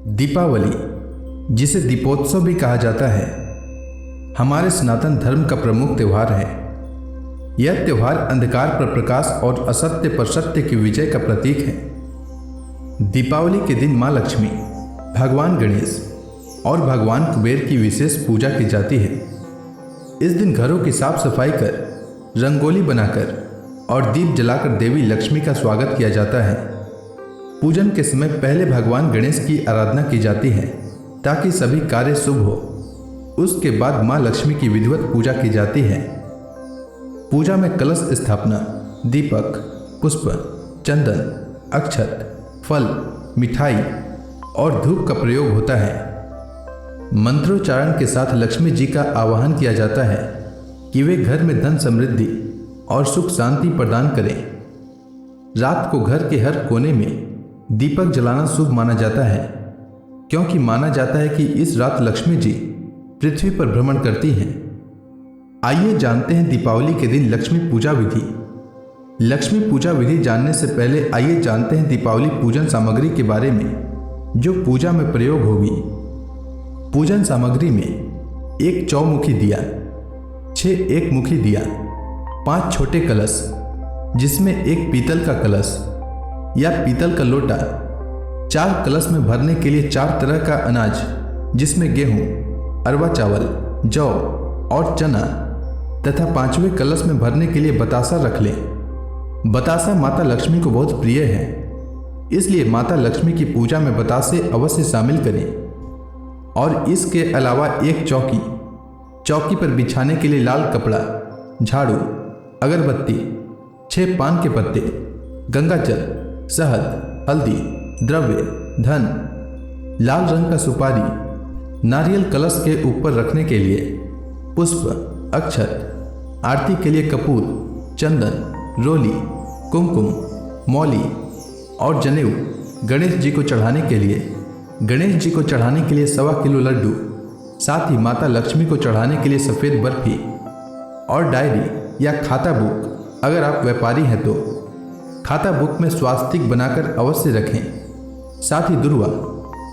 दीपावली, जिसे दीपोत्सव भी कहा जाता है, हमारे सनातन धर्म का प्रमुख त्यौहार है। यह त्यौहार अंधकार पर प्रकाश और असत्य पर सत्य की विजय का प्रतीक है। दीपावली के दिन माँ लक्ष्मी, भगवान गणेश और भगवान कुबेर की विशेष पूजा की जाती है। इस दिन घरों की साफ सफाई कर, रंगोली बनाकर और दीप जलाकर देवी लक्ष्मी का स्वागत किया जाता है। पूजन के समय पहले भगवान गणेश की आराधना की जाती है ताकि सभी कार्य शुभ हो। उसके बाद माँ लक्ष्मी की विधिवत पूजा की जाती है। पूजा में कलश स्थापना, दीपक, पुष्प, चंदन, अक्षत, फल, मिठाई और धूप का प्रयोग होता है। मंत्रोच्चारण के साथ लक्ष्मी जी का आवाहन किया जाता है कि वे घर में धन समृद्धि और सुख शांति प्रदान करें। रात को घर के हर कोने में दीपक जलाना शुभ माना जाता है, क्योंकि माना जाता है कि इस रात लक्ष्मी जी पृथ्वी पर भ्रमण करती हैं। आइए जानते हैं दीपावली के दिन लक्ष्मी पूजा विधि। लक्ष्मी पूजा विधि जानने से पहले आइए जानते हैं दीपावली पूजन सामग्री के बारे में जो पूजा में प्रयोग होगी। पूजन सामग्री में 1 चौमुखी दिया, 6 एकमुखी दिया, 5 छोटे कलश जिसमें 1 पीतल का कलश या पीतल का लोटा, 4 कलश में भरने के लिए 4 तरह का अनाज जिसमें गेहूं, अरवा चावल, जौ और चना तथा 5वें कलश में भरने के लिए बतासा रख लें। बतासा माता लक्ष्मी को बहुत प्रिय है, इसलिए माता लक्ष्मी की पूजा में बतासे अवश्य शामिल करें। और इसके अलावा 1 चौकी पर बिछाने के लिए लाल कपड़ा, झाड़ू, अगरबत्ती, 6 पान के पत्ते, गंगाजल, शहद, हल्दी, द्रव्य, धन, लाल रंग का सुपारी, नारियल कलश के ऊपर रखने के लिए, पुष्प, अक्षत, आरती के लिए कपूर, चंदन, रोली, कुमकुम, मौली और जनेऊ, गणेश जी को चढ़ाने के लिए 1.25 किलो लड्डू, साथ ही माता लक्ष्मी को चढ़ाने के लिए सफ़ेद बर्फी और डायरी या खाता बुक, अगर आप व्यापारी हैं तो खाता बुक में स्वास्तिक बनाकर अवश्य रखें। साथ ही दुर्वा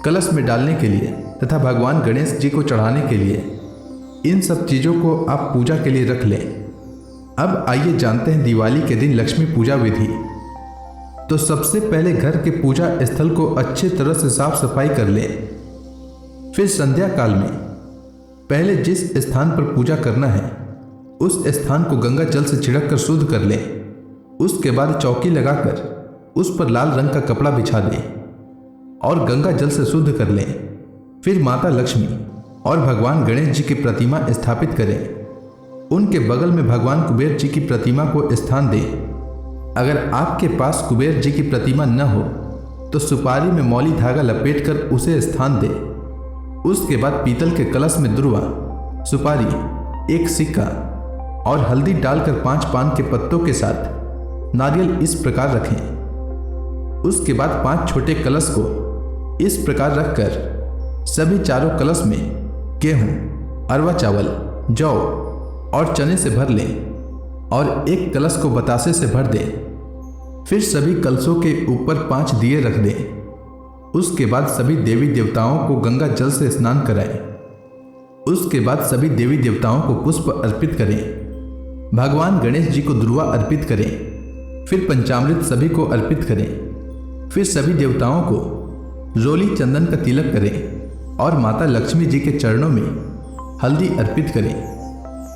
कलश में डालने के लिए तथा भगवान गणेश जी को चढ़ाने के लिए इन सब चीज़ों को आप पूजा के लिए रख लें। अब आइए जानते हैं दिवाली के दिन लक्ष्मी पूजा विधि। तो सबसे पहले घर के पूजा स्थल को अच्छे तरह से साफ सफाई कर लें। फिर संध्या काल में पहले जिस स्थान पर पूजा करना है उस स्थान को गंगा जल से छिड़क कर शुद्ध कर लें। उसके बाद चौकी लगाकर उस पर लाल रंग का कपड़ा बिछा दें और गंगा जल से शुद्ध कर लें। फिर माता लक्ष्मी और भगवान गणेश जी की प्रतिमा स्थापित करें। उनके बगल में भगवान कुबेर जी की प्रतिमा को स्थान दें। अगर आपके पास कुबेर जी की प्रतिमा न हो तो सुपारी में मौली धागा लपेटकर उसे स्थान दें। उसके बाद पीतल के कलश में दुर्वा, सुपारी, 1 सिक्का और हल्दी डालकर 5 पान के पत्तों के साथ नारियल इस प्रकार रखें। उसके बाद 5 छोटे कलश को इस प्रकार रखकर सभी चारों कलश में गेहूं, अरवा चावल, जौ और चने से भर लें और 1 कलश को बतासे से भर दें। फिर सभी कलशों के ऊपर 5 दिए रख दें। उसके बाद सभी देवी देवताओं को गंगा जल से स्नान कराएं। उसके बाद सभी देवी देवताओं को पुष्प अर्पित करें। भगवान गणेश जी को दुर्वा अर्पित करें। फिर पंचामृत सभी को अर्पित करें। फिर सभी देवताओं को रोली चंदन का तिलक करें और माता लक्ष्मी जी के चरणों में हल्दी अर्पित करें।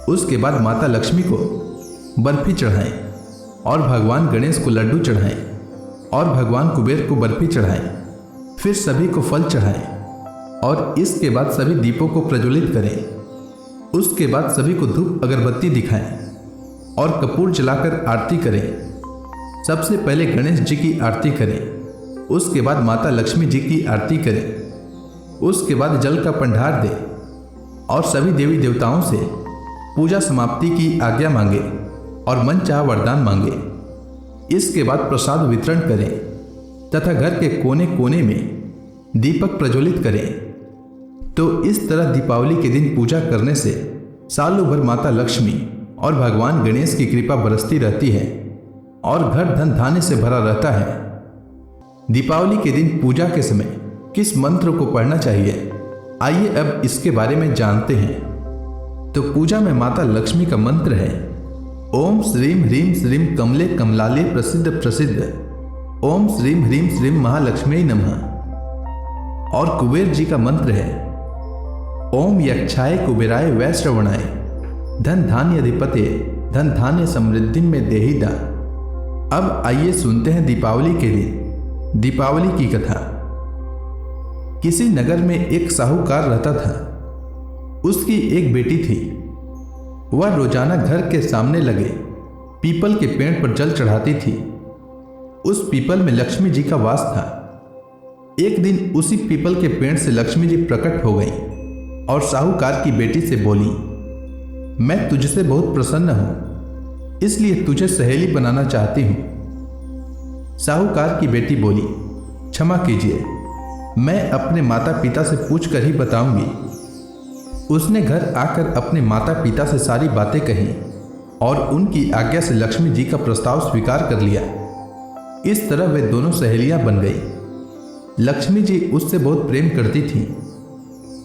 उसके बाद माता लक्ष्मी को बर्फी चढ़ाएं और भगवान गणेश को लड्डू चढ़ाएं और भगवान कुबेर को बर्फी चढ़ाएं। फिर सभी को फल चढ़ाएं और इसके बाद सभी दीपों को प्रज्वलित करें। उसके बाद सभी को धूप अगरबत्ती दिखाएं और कपूर जलाकर आरती करें। सबसे पहले गणेश जी की आरती करें। उसके बाद माता लक्ष्मी जी की आरती करें। उसके बाद जल का भंडार दें और सभी देवी देवताओं से पूजा समाप्ति की आज्ञा मांगे और मनचाहा वरदान मांगे। इसके बाद प्रसाद वितरण करें तथा घर के कोने कोने में दीपक प्रज्वलित करें। तो इस तरह दीपावली के दिन पूजा करने से सालों भर माता लक्ष्मी और भगवान गणेश की कृपा बरसती रहती है और घर धन धान्य से भरा रहता है। दीपावली के दिन पूजा के समय किस मंत्र को पढ़ना चाहिए, आइए अब इसके बारे में जानते हैं। तो पूजा में माता लक्ष्मी का मंत्र है ओम श्रीम ह्रीम श्रीम कमले कमलाले प्रसिद्ध प्रसिद्ध ओम श्रीम ह्रीम श्रीम महालक्ष्मी नमः। और कुबेर जी का मंत्र है ओम यक्षाय कुबेराय वैश्रवणाय धन धान्य अधिपते धन धान्य समृद्धि में देहिदा। अब आइए सुनते हैं दीपावली के दिन दीपावली की कथा। किसी नगर में एक साहूकार रहता था। उसकी एक बेटी थी। वह रोजाना घर के सामने लगे पीपल के पेड़ पर जल चढ़ाती थी। उस पीपल में लक्ष्मी जी का वास था। एक दिन उसी पीपल के पेड़ से लक्ष्मी जी प्रकट हो गई और साहूकार की बेटी से बोली, मैं तुझसे बहुत प्रसन्न हूं, इसलिए तुझे सहेली बनाना चाहती हूं। साहूकार की बेटी बोली, क्षमा कीजिए, मैं अपने माता पिता से पूछकर ही बताऊंगी। उसने घर आकर अपने माता पिता से सारी बातें कही और उनकी आज्ञा से लक्ष्मी जी का प्रस्ताव स्वीकार कर लिया। इस तरह वे दोनों सहेलियां बन गई। लक्ष्मी जी उससे बहुत प्रेम करती थीं।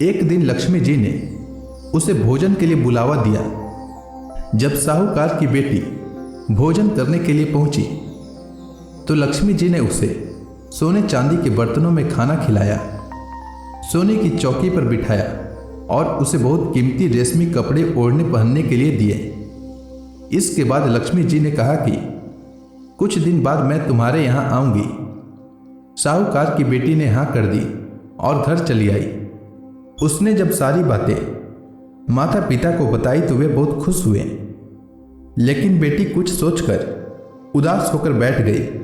एक दिन लक्ष्मी जी ने उसे भोजन के लिए बुलावा दिया। जब साहूकार की बेटी भोजन करने के लिए पहुंची तो लक्ष्मी जी ने उसे सोने चांदी के बर्तनों में खाना खिलाया, सोने की चौकी पर बिठाया और उसे बहुत कीमती रेशमी कपड़े ओढ़ने पहनने के लिए दिए। इसके बाद लक्ष्मी जी ने कहा कि कुछ दिन बाद मैं तुम्हारे यहाँ आऊंगी। साहूकार की बेटी ने हाँ कर दी और घर चली आई। उसने जब सारी बातें माता पिता को बताई तो वे बहुत खुश हुए, लेकिन बेटी कुछ सोचकर उदास होकर बैठ गई।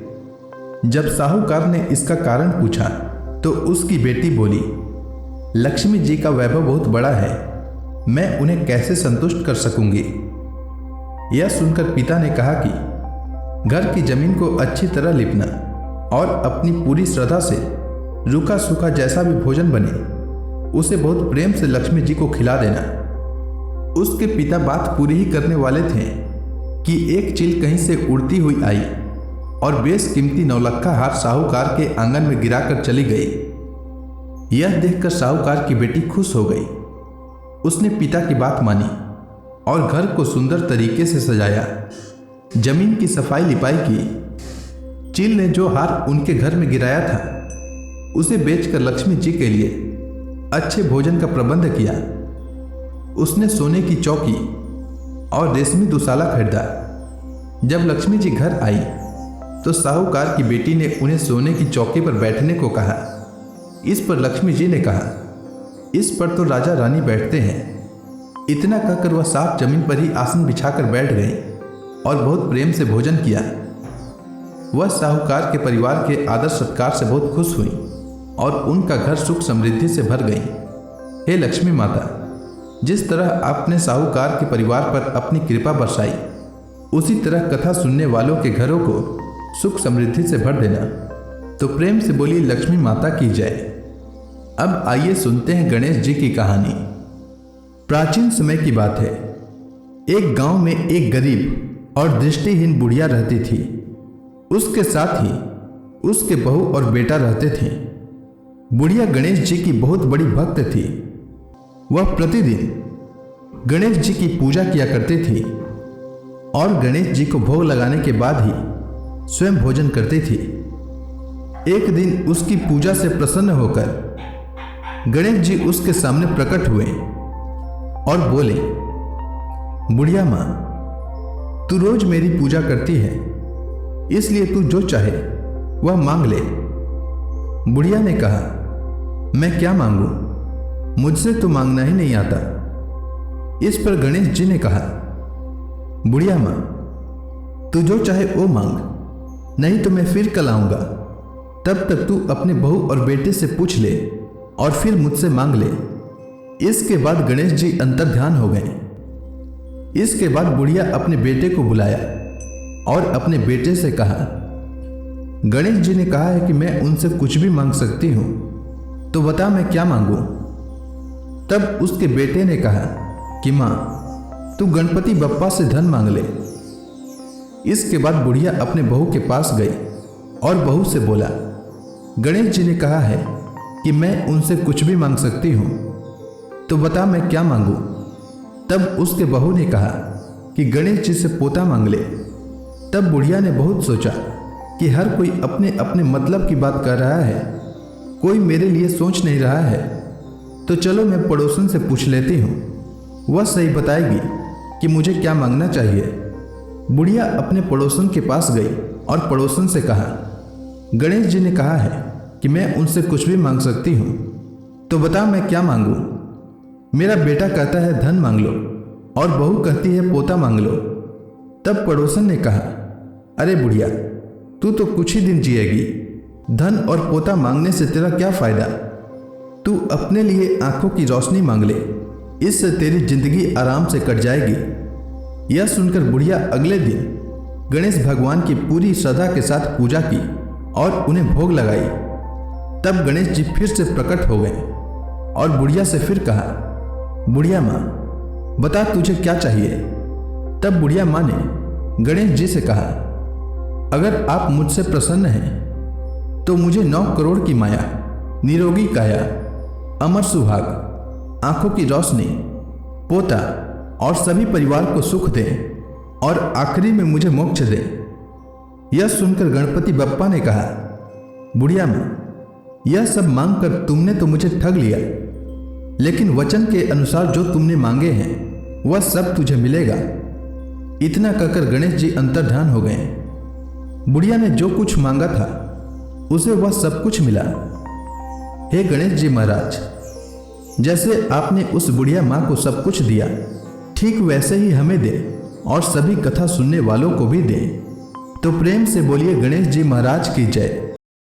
जब साहूकार ने इसका कारण पूछा तो उसकी बेटी बोली, लक्ष्मी जी का वैभव बहुत बड़ा है, मैं उन्हें कैसे संतुष्ट कर सकूंगी। यह सुनकर पिता ने कहा कि घर की जमीन को अच्छी तरह लिपना और अपनी पूरी श्रद्धा से रूखा सूखा जैसा भी भोजन बने उसे बहुत प्रेम से लक्ष्मी जी को खिला देना। उसके पिता बात पूरी ही करने वाले थे कि एक चील कहीं से उड़ती हुई आई और बेशकीमती नौलखा हार साहूकार के आंगन में गिराकर चली गई। यह देखकर साहूकार की बेटी खुश हो गई। उसने पिता की बात मानी और घर को सुंदर तरीके से सजाया, जमीन की सफाई लिपाई की। चील ने जो हार उनके घर में गिराया था उसे बेचकर लक्ष्मी जी के लिए अच्छे भोजन का प्रबंध किया। उसने सोने की चौकी और रेशमी दुशाला खरीदा। जब लक्ष्मी जी घर आई तो साहूकार की बेटी ने उन्हें सोने की चौकी पर बैठने को कहा। इस पर लक्ष्मी जी ने कहा, इस पर तो राजा रानी बैठते हैं। इतना कहकर वह साफ जमीन पर ही आसन बिछाकर बैठ गई और बहुत प्रेम से भोजन किया। वह साहूकार के परिवार के आदर सत्कार से बहुत खुश हुई और उनका घर सुख समृद्धि से भर गई। हे लक्ष्मी माता, जिस तरह आपने साहूकार के परिवार पर अपनी कृपा बरसाई, उसी तरह कथा सुनने वालों के घरों को सुख समृद्धि से भर देना। तो प्रेम से बोली लक्ष्मी माता की जय। अब आइए सुनते हैं गणेश जी की कहानी। प्राचीन समय की बात है। एक गांव में एक गरीब और दृष्टिहीन बुढ़िया रहती थी। उसके साथ ही उसके बहू और बेटा रहते थे। बुढ़िया गणेश जी की बहुत बड़ी भक्त थी। वह प्रतिदिन गणेश जी की पूजा किया करती थी और गणेश जी को भोग लगाने के बाद ही स्वयं भोजन करती थी। एक दिन उसकी पूजा से प्रसन्न होकर गणेश जी उसके सामने प्रकट हुए और बोले, बुढ़िया माँ, तू रोज मेरी पूजा करती है, इसलिए तू जो चाहे वह मांग ले। बुढ़िया ने कहा, मैं क्या मांगू, मुझसे तो मांगना ही नहीं आता। इस पर गणेश जी ने कहा, बुढ़िया माँ, तू जो चाहे वो मांग, नहीं तो मैं फिर कल आऊंगा। तब तक तू अपने बहू और बेटे से पूछ ले और फिर मुझसे मांग ले। इसके बाद गणेश जी अंतर्ध्यान हो गए। इसके बाद बुढ़िया अपने बेटे को बुलाया और अपने बेटे से कहा, गणेश जी ने कहा है कि मैं उनसे कुछ भी मांग सकती हूं, तो बता मैं क्या मांगू। तब उसके बेटे ने कहा कि मां, तू गणपति बप्पा से धन मांग ले। इसके बाद बुढ़िया अपने बहू के पास गई और बहू से बोला, गणेश जी ने कहा है कि मैं उनसे कुछ भी मांग सकती हूँ, तो बता मैं क्या मांगू। तब उसके बहू ने कहा कि गणेश जी से पोता मांग ले। तब बुढ़िया ने बहुत सोचा कि हर कोई अपने अपने मतलब की बात कर रहा है, कोई मेरे लिए सोच नहीं रहा है, तो चलो मैं पड़ोसन से पूछ लेती हूँ, वह सही बताएगी कि मुझे क्या मांगना चाहिए। बुढ़िया अपने पड़ोसन के पास गई और पड़ोसन से कहा, गणेश जी ने कहा है कि मैं उनसे कुछ भी मांग सकती हूँ, तो बता मैं क्या मांगू। मेरा बेटा कहता है धन मांग लो और बहू कहती है पोता मांग लो। तब पड़ोसन ने कहा, अरे बुढ़िया, तू तो कुछ ही दिन जिएगी, धन और पोता मांगने से तेरा क्या फायदा। तू अपने लिए आंखों की रोशनी मांग ले, इससे तेरी जिंदगी आराम से कट जाएगी। यह सुनकर बुढ़िया अगले दिन गणेश भगवान की पूरी श्रद्धा के साथ पूजा की और उन्हें भोग लगाई। तब गणेश जी फिर से प्रकट हो गए और बुढ़िया से फिर कहा, बुढ़िया माँ बता तुझे क्या चाहिए। तब बुढ़िया माँ ने गणेश जी से कहा, अगर आप मुझसे प्रसन्न हैं तो मुझे 9 करोड़ की माया, निरोगी काया, अमर सुहाग, आंखों की रोशनी, पोता और सभी परिवार को सुख दे और आखिरी में मुझे मोक्ष दे। यह सुनकर गणपति बप्पा ने कहा, बुढ़िया माँ यह सब मांग कर तुमने तो मुझे ठग लिया, लेकिन वचन के अनुसार जो तुमने मांगे हैं वह सब तुझे मिलेगा। इतना कहकर गणेश जी अंतर्ध्यान हो गए। बुढ़िया ने जो कुछ मांगा था उसे वह सब कुछ मिला। हे गणेश जी महाराज, जैसे आपने उस बुढ़िया माँ को सब कुछ दिया, ठीक वैसे ही हमें दे और सभी कथा सुनने वालों को भी दे। तो प्रेम से बोलिए गणेश जी महाराज की जय।